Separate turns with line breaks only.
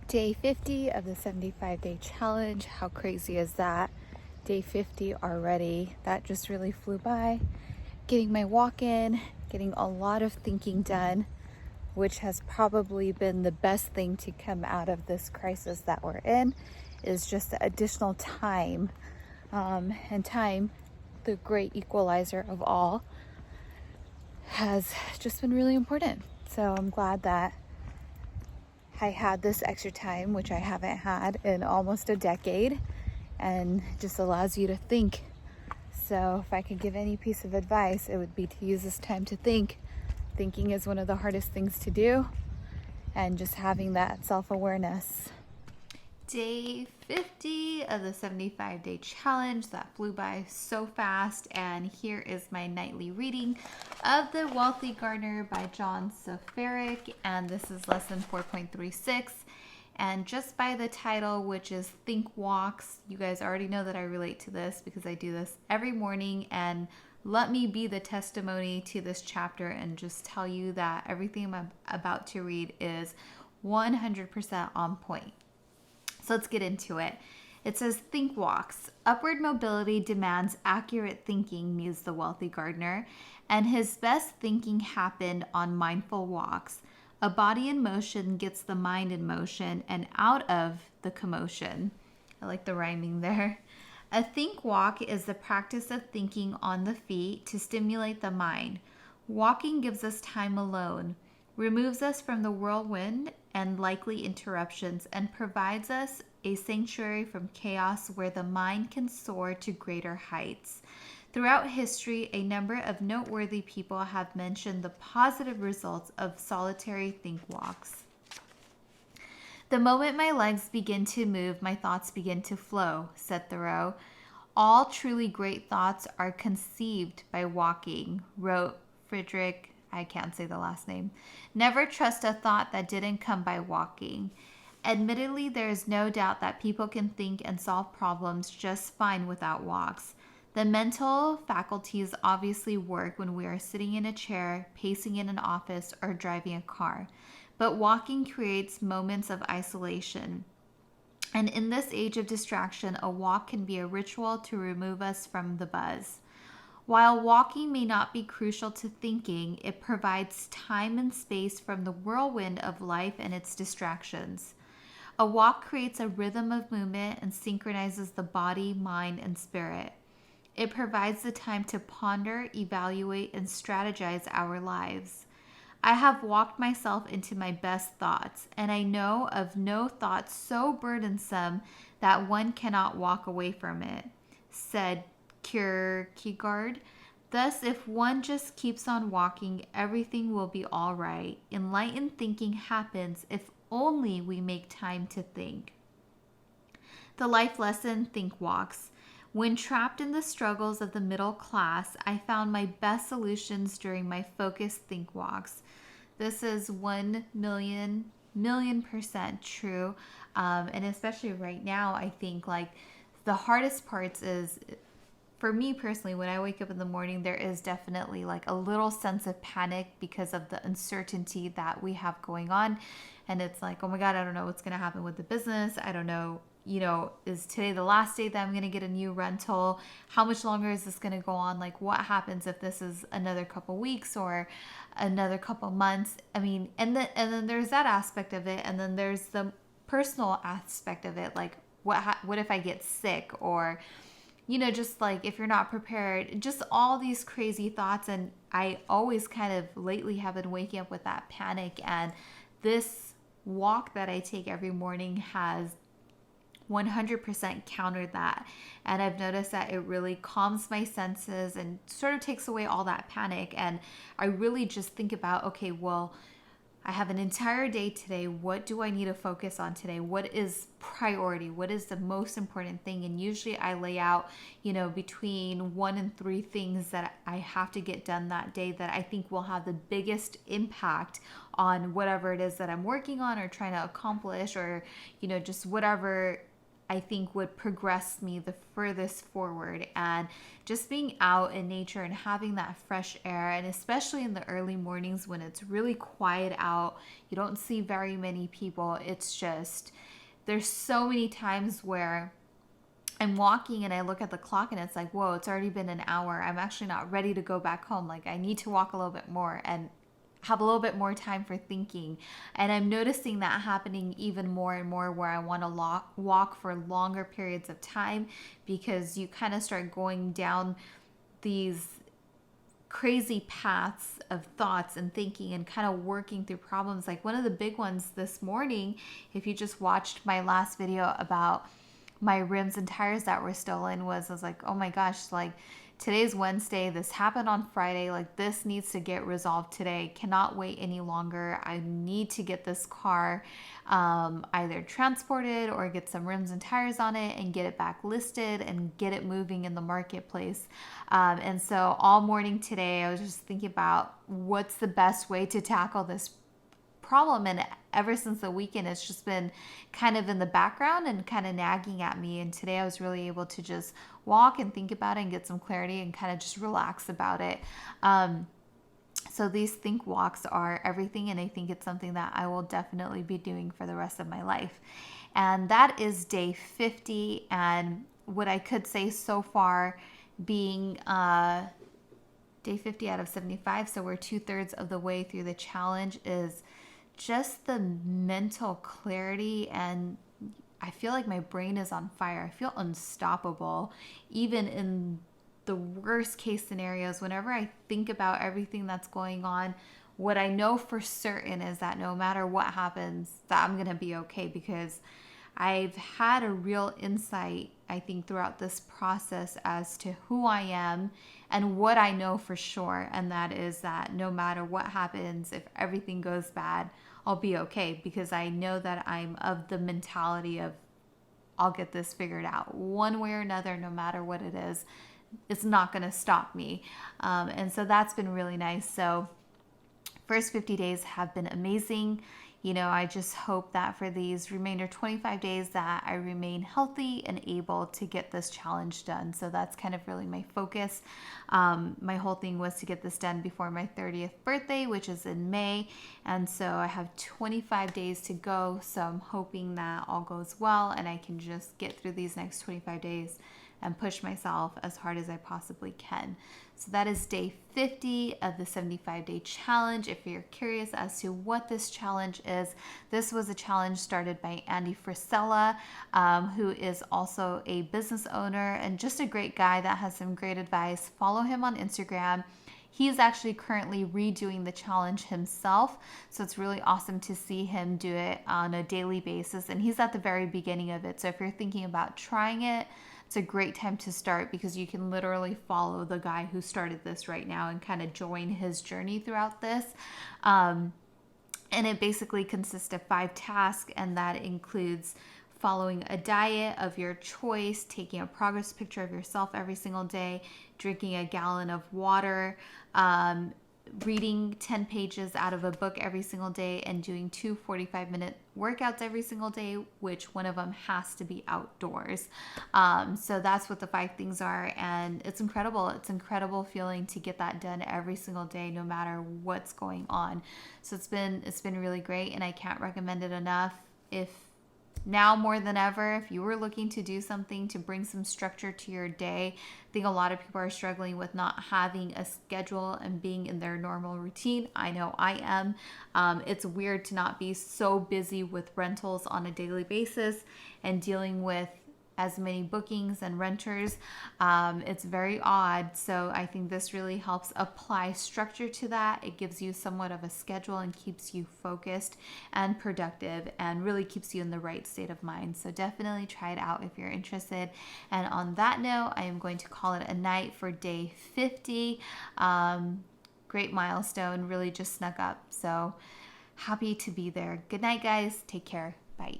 Day 50 of the 75-day challenge. How crazy is that? Day 50 already. That just really flew by. Getting my walk in, getting a lot of thinking done, which has probably been the best thing to come out of this crisis that we're in, is just the additional time. And time, the great equalizer of all, has just been really important. So I'm glad that I had this extra time, which I haven't had in almost a decade, and just allows you to think. So if I could give any piece of advice, it would be to use this time to think. Thinking is one of the hardest things to do, and just having that self-awareness. Day 50 of the 75-day challenge. That flew by so fast. And here is my nightly reading of The Wealthy Gardener by John Safaric. And this is lesson 4.36. And just by the title, which is Think Walks, you guys already know that I relate to this because I do this every morning. And let me be the testimony to this chapter and just tell you that everything I'm about to read is 100% on point. So let's get into it. It says, Think Walks. Upward mobility demands accurate thinking, mused the wealthy gardener, and his best thinking happened on mindful walks. A body in motion gets the mind in motion and out of the commotion. I like the rhyming there. A think walk is the practice of thinking on the feet to stimulate the mind. Walking gives us time alone, removes us from the whirlwind and likely interruptions, and provides us a sanctuary from chaos where the mind can soar to greater heights. Throughout history, a number of noteworthy people have mentioned the positive results of solitary think walks. The moment my legs begin to move, my thoughts begin to flow, said Thoreau. All truly great thoughts are conceived by walking, wrote Friedrich, I can't say the last name. Never trust a thought that didn't come by walking. Admittedly, there is no doubt that people can think and solve problems just fine without walks. The mental faculties obviously work when we are sitting in a chair, pacing in an office, or driving a car. But walking creates moments of isolation. And in this age of distraction, a walk can be a ritual to remove us from the buzz. While walking may not be crucial to thinking, it provides time and space from the whirlwind of life and its distractions. A walk creates a rhythm of movement and synchronizes the body, mind, and spirit. It provides the time to ponder, evaluate, and strategize our lives. I have walked myself into my best thoughts, and I know of no thought so burdensome that one cannot walk away from it, said Kierkegaard. Thus, if one just keeps on walking, everything will be all right. Enlightened thinking happens if only we make time to think. The life lesson, Think Walks. When trapped in the struggles of the middle class, I found my best solutions during my focused think walks. This is 1,000,000% true. And especially right now, I think like the hardest parts is, for me personally, when I wake up in the morning, there is definitely like a little sense of panic because of the uncertainty that we have going on. And it's like, oh my God, I don't know what's going to happen with the business. I don't know, is today the last day that I'm going to get a new rental? How much longer is this going to go on? Like, what happens if this is another couple weeks or another couple months? I mean, and then there's that aspect of it. And then there's the personal aspect of it. Like, what if I get sick? Or just like if you're not prepared, just all these crazy thoughts. And I always kind of lately have been waking up with that panic. And this walk that I take every morning has 100% countered that. And I've noticed that it really calms my senses and sort of takes away all that panic. And I really just think about, okay, well, I have an entire day today. What do I need to focus on today? What is priority? What is the most important thing? And usually I lay out, between 1 and 3 things that I have to get done that day that I think will have the biggest impact on whatever it is that I'm working on or trying to accomplish, or, just whatever I think would progress me the furthest forward. And just being out in nature and having that fresh air, and especially in the early mornings when it's really quiet out, you don't see very many people. It's just, there's so many times where I'm walking and I look at the clock and it's like, whoa, it's already been an hour. I'm actually not ready to go back home. Like, I need to walk a little bit more and have a little bit more time for thinking. And I'm noticing that happening even more and more, where I want to walk for longer periods of time, because you kind of start going down these crazy paths of thoughts and thinking and kind of working through problems. Like, one of the big ones this morning, if you just watched my last video about my rims and tires that were stolen, I was like, oh my gosh, like, today's Wednesday, this happened on Friday, like, this needs to get resolved today. Cannot wait any longer. I need to get this car either transported or get some rims and tires on it and get it back listed and get it moving in the marketplace. And so all morning today, I was just thinking about what's the best way to tackle this problem. And ever since the weekend, it's just been kind of in the background and kind of nagging at me. And today I was really able to just walk and think about it and get some clarity and kind of just relax about it. So these think walks are everything, and I think it's something that I will definitely be doing for the rest of my life. And that is day 50. And what I could say so far, being day 50 out of 75, so we're 2/3 of the way through the challenge, is just the mental clarity. And I feel like my brain is on fire. I feel unstoppable, even in the worst case scenarios. Whenever I think about everything that's going on, what I know for certain is that no matter what happens, that I'm going to be okay, because I've had a real insight, I think, throughout this process as to who I am and what I know for sure. And that is that no matter what happens, if everything goes bad, I'll be okay, because I know that I'm of the mentality of, I'll get this figured out one way or another, no matter what it is. It's not going to stop me. And so that's been really nice. So first 50 days have been amazing. You know, I just hope that for these remainder 25 days that I remain healthy and able to get this challenge done. So that's kind of really my focus. My whole thing was to get this done before my 30th birthday, which is in May. And so I have 25 days to go. So I'm hoping that all goes well and I can just get through these next 25 days and push myself as hard as I possibly can. So that is day 50 of the 75-day challenge. If you're curious as to what this challenge is, this was a challenge started by Andy Frisella, who is also a business owner and just a great guy that has some great advice. Follow him on Instagram. He's actually currently redoing the challenge himself, so it's really awesome to see him do it on a daily basis, and he's at the very beginning of it. So if you're thinking about trying it, it's a great time to start, because you can literally follow the guy who started this right now and kind of join his journey throughout this. And it basically consists of 5 tasks, and that includes following a diet of your choice, taking a progress picture of yourself every single day, drinking a gallon of water, reading 10 pages out of a book every single day, and doing 2 45-minute workouts every single day, which one of them has to be outdoors. So that's what the 5 things are, and it's incredible. It's an incredible feeling to get that done every single day, no matter what's going on. So it's been really great, and I can't recommend it enough. If now more than ever, if you were looking to do something to bring some structure to your day, I think a lot of people are struggling with not having a schedule and being in their normal routine. I know I am. It's weird to not be so busy with rentals on a daily basis and dealing with as many bookings and renters. It's very odd. So I think this really helps apply structure to that. It gives you somewhat of a schedule and keeps you focused and productive and really keeps you in the right state of mind. So definitely try it out if you're interested. And on that note, I am going to call it a night for day 50. Great milestone, really just snuck up. So happy to be there. Good night, guys. Take care. Bye.